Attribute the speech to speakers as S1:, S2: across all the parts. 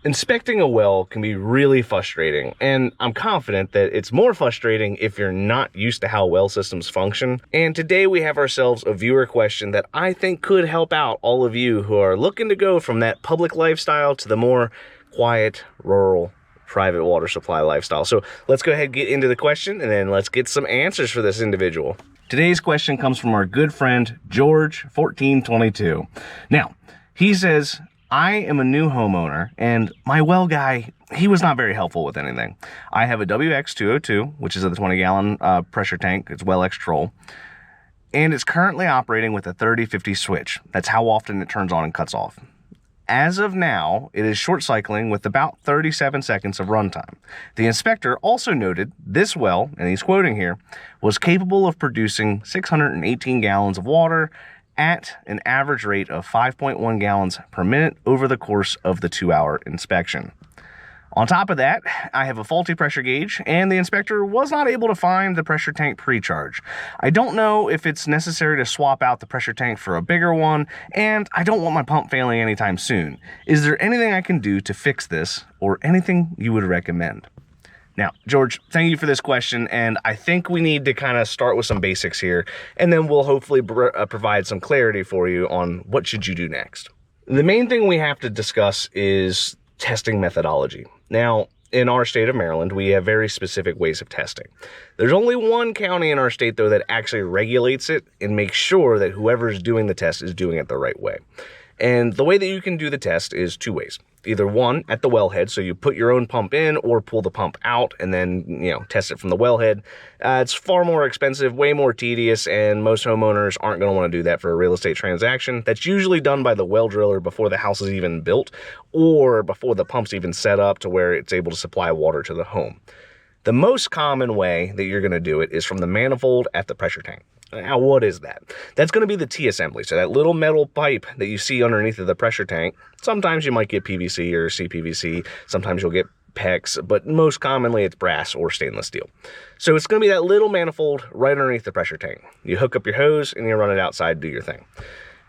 S1: Inspecting a well can be really frustrating, and I'm confident that it's more frustrating if you're not used to how well systems function. And today we have ourselves a viewer question that I think could help out all of you who are looking to go from that public lifestyle to the more quiet, rural, private water supply lifestyle. So let's go ahead and get into the question, and then let's get some answers for this individual. Today's question comes from our good friend, George1422. Now, he says, I am a new homeowner, and my well guy, he was not very helpful with anything. I have a WX-202, which is a 20-gallon pressure tank. It's Well-X-Trol, and it's currently operating with a 30-50 switch. That's how often it turns on and cuts off. As of now, it is short cycling with about 37 seconds of runtime. The inspector also noted this well, and he's quoting here, was capable of producing 618 gallons of water at an average rate of 5.1 gallons per minute over the course of the 2-hour inspection. On top of that, I have a faulty pressure gauge, and the inspector was not able to find the pressure tank pre-charge. I don't know if it's necessary to swap out the pressure tank for a bigger one, and I don't want my pump failing anytime soon. Is there anything I can do to fix this, or anything you would recommend? Now, George, thank you for this question, and I think we need to kind of start with some basics here, and then we'll hopefully provide some clarity for you on what should you do next. The main thing we have to discuss is testing methodology. Now, in our state of Maryland, we have very specific ways of testing. There's only one county in our state, though, that actually regulates it and makes sure that whoever's doing the test is doing it the right way. And the way that you can do the test is two ways. Either one, at the wellhead, so you put your own pump in or pull the pump out and then, test it from the wellhead. It's far more expensive, way more tedious, and most homeowners aren't going to want to do that for a real estate transaction. That's usually done by the well driller before the house is even built or before the pump's even set up to where it's able to supply water to the home. The most common way that you're going to do it is from the manifold at the pressure tank. Now, what is that? That's going to be the T-assembly. So that little metal pipe that you see underneath of the pressure tank, sometimes you might get PVC or CPVC, sometimes you'll get PEX, but most commonly it's brass or stainless steel. So it's going to be that little manifold right underneath the pressure tank. You hook up your hose and you run it outside, do your thing.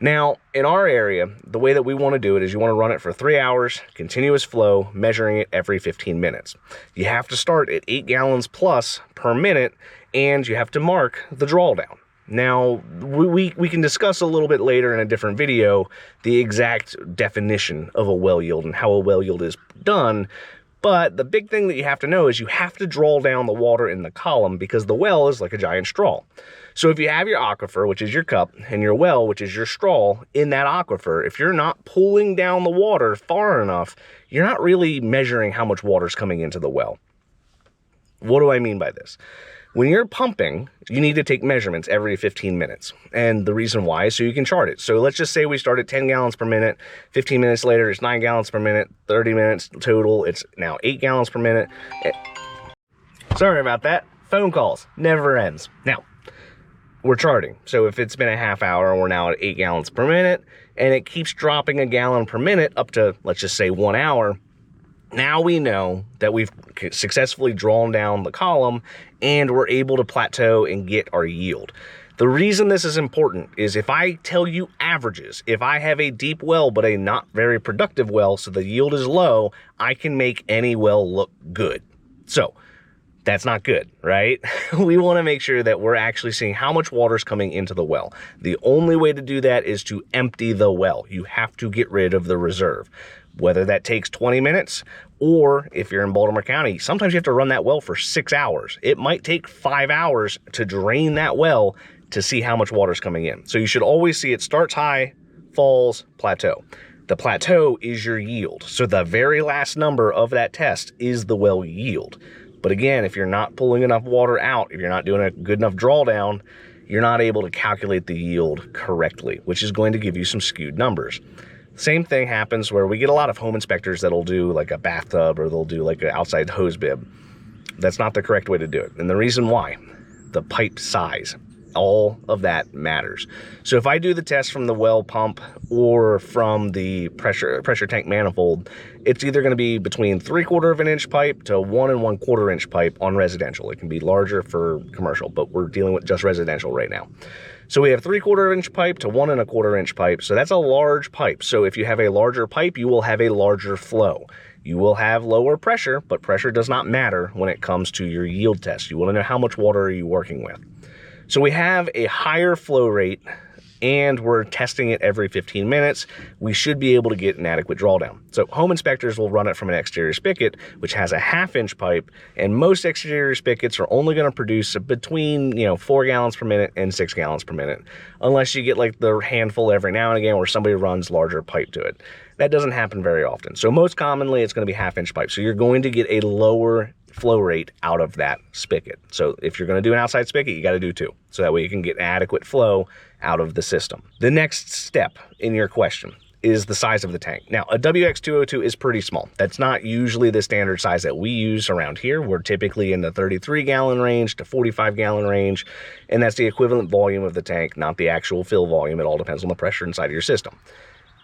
S1: Now, in our area, the way that we want to do it is you want to run it for 3 hours, continuous flow, measuring it every 15 minutes. You have to start at 8 gallons plus per minute, and you have to mark the drawdown. Now, we can discuss a little bit later in a different video the exact definition of a well yield and how a well yield is done, but the big thing that you have to know is you have to draw down the water in the column because the well is like a giant straw. So if you have your aquifer, which is your cup, and your well, which is your straw, in that aquifer, if you're not pulling down the water far enough, you're not really measuring how much water is coming into the well. What do I mean by this? When you're pumping, you need to take measurements every 15 minutes. And the reason why is so you can chart it. So let's just say we start at 10 gallons per minute, 15 minutes later, it's 9 gallons per minute, 30 minutes total, it's now 8 gallons per minute. Sorry about that. Phone calls, never ends. Now, we're charting. So if it's been a half hour, we're now at 8 gallons per minute, and it keeps dropping a gallon per minute up to, let's just say, 1 hour. Now we know that we've successfully drawn down the column and we're able to plateau and get our yield. The reason this is important is if I tell you averages, if I have a deep well but a not very productive well, so the yield is low, I can make any well look good. So that's not good, right? We want to make sure that we're actually seeing how much water is coming into the well. The only way to do that is to empty the well. You have to get rid of the reserve. Whether that takes 20 minutes or if you're in Baltimore County, sometimes you have to run that well for 6 hours. It might take 5 hours to drain that well to see how much water is coming in. So you should always see it starts high, falls, plateau. The plateau is your yield. So the very last number of that test is the well yield. But again, if you're not pulling enough water out, if you're not doing a good enough drawdown, you're not able to calculate the yield correctly, which is going to give you some skewed numbers. Same thing happens where we get a lot of home inspectors that'll do like a bathtub or they'll do like an outside hose bib. That's not the correct way to do it. And the reason why, the pipe size. All of that matters. So if I do the test from the well pump or from the pressure tank manifold, it's either going to be between 3/4 of an inch pipe to 1 1/4 inch pipe on residential. It can be larger for commercial, but we're dealing with just residential right now. So we have 3/4 inch pipe to 1 1/4 inch pipe. So that's a large pipe. So if you have a larger pipe, you will have a larger flow. You will have lower pressure, but pressure does not matter when it comes to your yield test. You want to know how much water are you working with. So we have a higher flow rate and we're testing it every 15 minutes. We should be able to get an adequate drawdown. So home inspectors will run it from an exterior spigot, which has a 1/2 inch pipe, and most exterior spigots are only going to produce between 4 gallons per minute and 6 gallons per minute, unless you get like the handful every now and again where somebody runs larger pipe to it. That doesn't happen very often. So most commonly it's going to be 1/2 inch pipe. So you're going to get a lower flow rate out of that spigot. So if you're going to do an outside spigot, you got to do 2. So that way you can get adequate flow out of the system. The next step in your question is the size of the tank. Now, a WX-202 is pretty small. That's not usually the standard size that we use around here. We're typically in the 33 gallon range to 45 gallon range, and that's the equivalent volume of the tank, not the actual fill volume. It all depends on the pressure inside of your system.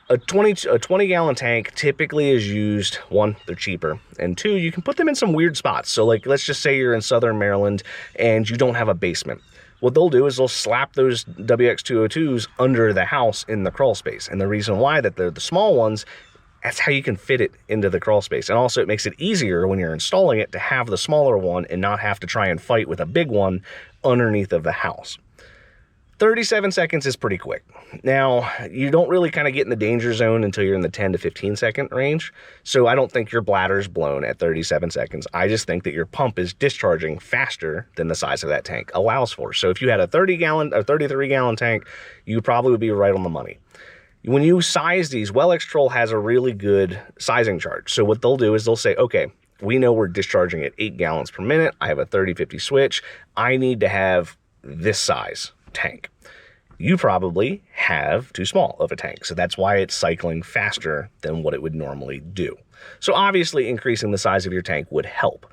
S1: A 20 gallon tank typically is used, 1, they're cheaper, and 2, you can put them in some weird spots. So like, let's just say you're in Southern Maryland and you don't have a basement. What they'll do is they'll slap those WX-202s under the house in the crawl space. And the reason why that they're the small ones, that's how you can fit it into the crawl space. And also it makes it easier when you're installing it to have the smaller one and not have to try and fight with a big one underneath of the house. 37 seconds is pretty quick. Now, you don't really kind of get in the danger zone until you're in the 10 to 15 second range. So I don't think your bladder's blown at 37 seconds. I just think that your pump is discharging faster than the size of that tank allows for. So if you had a 30 gallon or 33 gallon tank, you probably would be right on the money. When you size these, Well-X-Trol has a really good sizing chart. So what they'll do is they'll say, okay, we know we're discharging at 8 gallons per minute. I have a 30/50 switch. I need to have this size tank. You probably have too small of a tank, so that's why it's cycling faster than what it would normally do. So obviously increasing the size of your tank would help.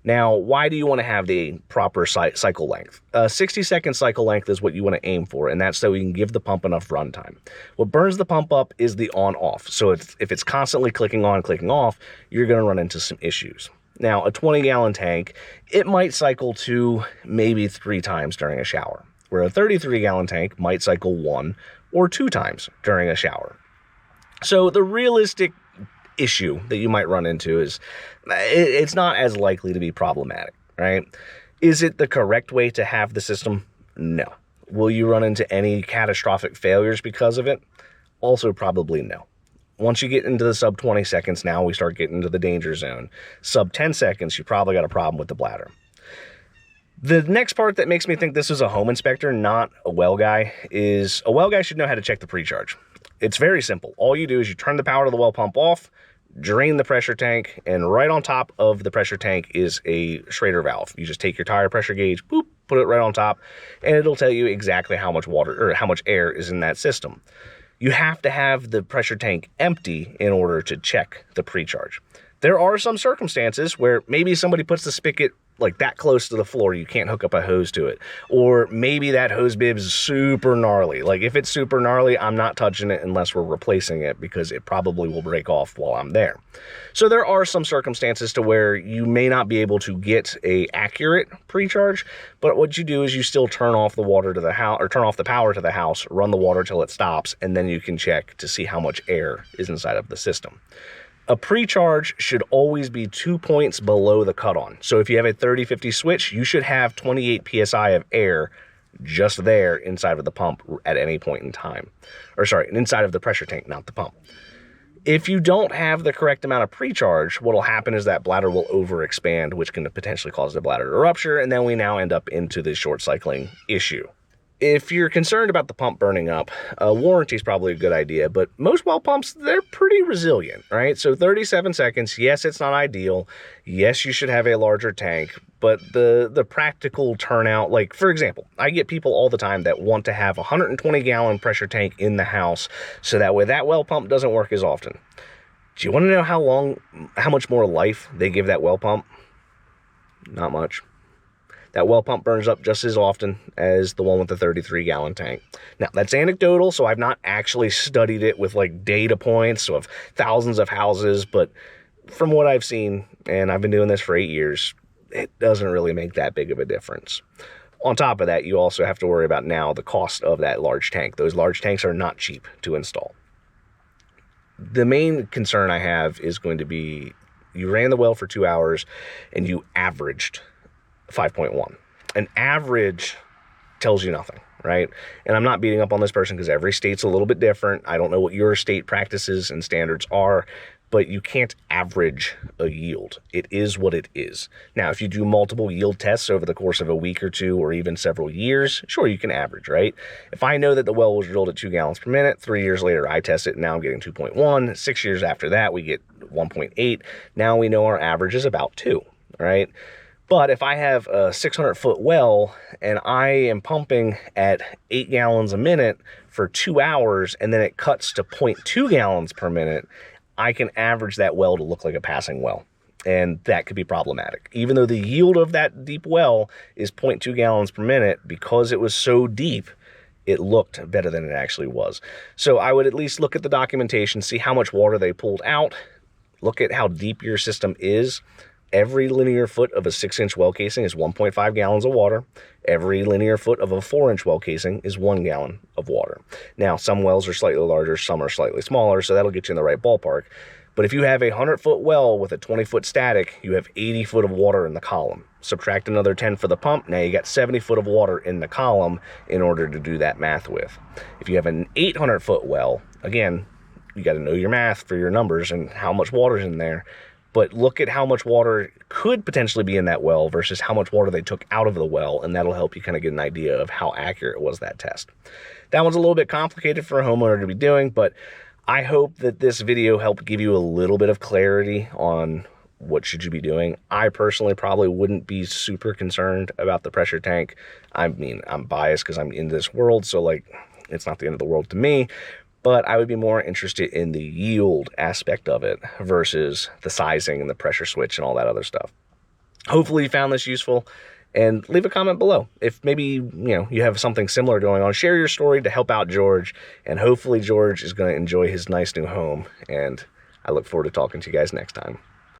S1: Now, why do you want to have the proper cycle length? 60-second cycle length is what you want to aim for, and that's so you can give the pump enough runtime. What burns the pump up is the on-off. So if it's constantly clicking on, clicking off, you're going to run into some issues. Now, a 20-gallon tank, it might cycle 2, maybe 3 times during a shower, where a 33-gallon tank might cycle 1 or 2 times during a shower. So the realistic issue that you might run into is it's not as likely to be problematic, right? Is it the correct way to have the system? No. Will you run into any catastrophic failures because of it? Also probably no. Once you get into the sub 20 seconds, now we start getting into the danger zone. Sub 10 seconds, you probably got a problem with the bladder. The next part that makes me think this is a home inspector, not a well guy, is a well guy should know how to check the pre-charge. It's very simple. All you do is you turn the power to the well pump off, drain the pressure tank, and right on top of the pressure tank is a Schrader valve. You just take your tire pressure gauge, boop, put it right on top, and it'll tell you exactly how much water or how much air is in that system. You have to have the pressure tank empty in order to check the pre-charge. There are some circumstances where maybe somebody puts the spigot like that close to the floor, you can't hook up a hose to it. Or maybe that hose bib is super gnarly. Like if it's super gnarly, I'm not touching it unless we're replacing it because it probably will break off while I'm there. So there are some circumstances to where you may not be able to get a accurate pre-charge, but what you do is you still turn off the water to the house, or turn off the power to the house, run the water till it stops, and then you can check to see how much air is inside of the system. A pre-charge should always be 2 points below the cut-on. So if you have a 30/50 switch, you should have 28 psi of air just there inside of the pump at any point in time. Or sorry, inside of the pressure tank, not the pump. If you don't have the correct amount of pre-charge, what will happen is that bladder will overexpand, which can potentially cause the bladder to rupture, and then we now end up into the short cycling issue. If you're concerned about the pump burning up, a warranty is probably a good idea, but most well pumps, they're pretty resilient, right? So 37 seconds, yes, it's not ideal. Yes, you should have a larger tank, but the practical turnout, like for example, I get people all the time that want to have a 120-gallon pressure tank in the house so that way that well pump doesn't work as often. Do you want to know how much more life they give that well pump? Not much. that well pump burns up just as often as the one with the 33-gallon tank. Now, that's anecdotal, so I've not actually studied it with like data points of thousands of houses, but from what I've seen, and I've been doing this for 8 years, it doesn't really make that big of a difference. On top of that, you also have to worry about now the cost of that large tank. Those large tanks are not cheap to install. The main concern I have is going to be you ran the well for 2 hours and you averaged 5.1. An average tells you nothing, right? And I'm not beating up on this person because every state's a little bit different. I don't know what your state practices and standards are, but you can't average a yield. It is what it is. Now, if you do multiple yield tests over the course of a week or two or even several years, sure, you can average, right? If I know that the well was drilled at 2 gallons per minute, 3 years later I test it and now I'm getting 2.1, 6 years after that we get 1.8, now we know our average is about 2, right? But if I have a 600-foot well and I am pumping at 8 gallons a minute for 2 hours and then it cuts to 0.2 gallons per minute, I can average that well to look like a passing well, and that could be problematic. Even though the yield of that deep well is 0.2 gallons per minute, because it was so deep, it looked better than it actually was. So I would at least look at the documentation, see how much water they pulled out, look at how deep your system is. Every linear foot of a 6-inch well casing is 1.5 gallons of water. Every linear foot of a 4-inch well casing is 1 gallon of water. Now, some wells are slightly larger, some are slightly smaller, so that'll get you in the right ballpark. But if you have a 100-foot well with a 20-foot static, you have 80 foot of water in the column. Subtract another 10 for the pump, now you got 70 foot of water in the column in order to do that math with. If you have an 800-foot well, again, you got to know your math for your numbers and how much water's in there. But look at how much water could potentially be in that well versus how much water they took out of the well, and that'll help you kind of get an idea of how accurate was that test. That one's a little bit complicated for a homeowner to be doing, but I hope that this video helped give you a little bit of clarity on what should you be doing. I personally probably wouldn't be super concerned about the pressure tank. I mean, I'm biased because I'm in this world, so like, it's not the end of the world to me. But I would be more interested in the yield aspect of it versus the sizing and the pressure switch and all that other stuff. Hopefully you found this useful, and leave a comment below. If maybe you have something similar going on, share your story to help out George, and hopefully George is going to enjoy his nice new home. And I look forward to talking to you guys next time.